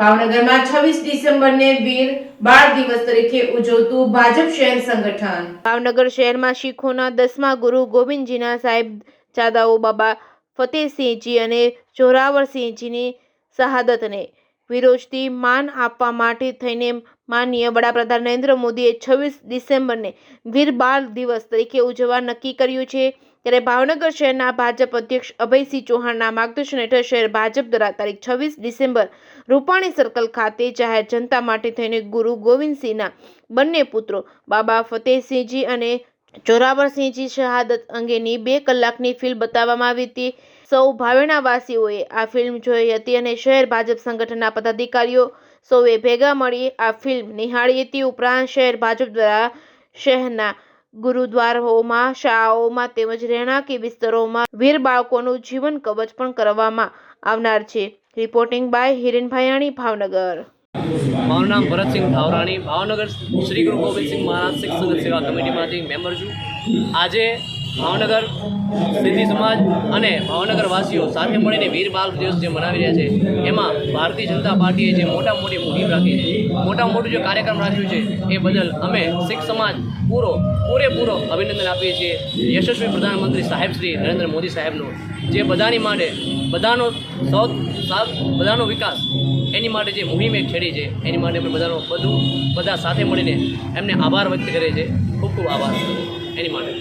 ભાવનગરમાં 26 ડિસેમ્બરને વીર બાળ દિવસ તરીકે ઉજવતું ભાજપ શહેર સંગઠન। ભાવનગર શહેરમાં શીખોના 10મા ગુરુ ગોવિંદજીના સાહેબજાદાઓ બાબા ફતેહસિંહજી અને જોરાવરસિંહજીની શહાદતને વિરોચતી માન આપવા માટે થઈને માનનીય વડાપ્રધાન નરેન્દ્ર મોદીએ 26 ડિસેમ્બરને વીર બાળ દિવસ તરીકે ઉજવવા નક્કી કર્યું છે। ત્યારે ભાવનગર શહેરના ભાજપ અધ્યક્ષ અભયસિંહ ચૌહાણના માર્ગદર્શન હેઠળ શહેર ભાજપ દ્વારા તારીખ 26 ડિસેમ્બર રૂપાણી સર્કલ ખાતે જાહેર જનતા માટે થઈને ગુરુ ગોવિંદસિંહના બંને પુત્રો બાબા ફતેહસિંહજી અને જોરાવરસિંહજી શહાદત અંગેની 2 કલાકની ફિલ્મ બતાવવામાં આવી હતી। સૌ ભાવેણાવાસીઓએ આ ફિલ્મ જોઈ હતી અને શહેર ભાજપ સંગઠનના પદાધિકારીઓ સૌએ ભેગા મળી આ ફિલ્મ નિહાળી હતી। ઉપરાંત શહેર ભાજપ દ્વારા શહેરના ગુરુદ્વારાઓમાં, શાળાઓમાં તેમજ રહેણાંકી વિસ્તારોમાં વીર બાળકોનું જીવન કવચ પણ કરવામાં આવનાર છે। Reporting by Hiren Bhayani, Bhavnagar. મારું નામ ભરતસિંહ ધાવરાણી, ભાવનગર શ્રી ગુરુ ગોવિંદસિંહ મહારાજ શિક્ષક સંઘ સેવા કમિટીમાંથી મેમ્બર છું। આજે ભાવનગર સિંધી સમાજ અને ભાવનગર વાસીઓ સાથે મળીને વીર બાળ દિવસ જે મનાવી રહ્યા છે, એમાં ભારતીય જનતા પાર્ટીએ જે મોટી મુહિમ રાખી છે, મોટું જે કાર્યક્રમ રાખ્યું છે, એ બદલ અમે શીખ સમાજ પૂરેપૂરો અભિનંદન આપીએ છીએ। યશસ્વી પ્રધાનમંત્રી સાહેબ શ્રી નરેન્દ્ર મોદી સાહેબનો જે બધાની માટે બધાનો વિકાસ એની માટે જે મુહિમ એક છેડી છે, એની માટે અમે બધા સાથે મળીને એમને આભાર વ્યક્ત કરીએ છીએ। ખૂબ ખૂબ આભાર એની માટે।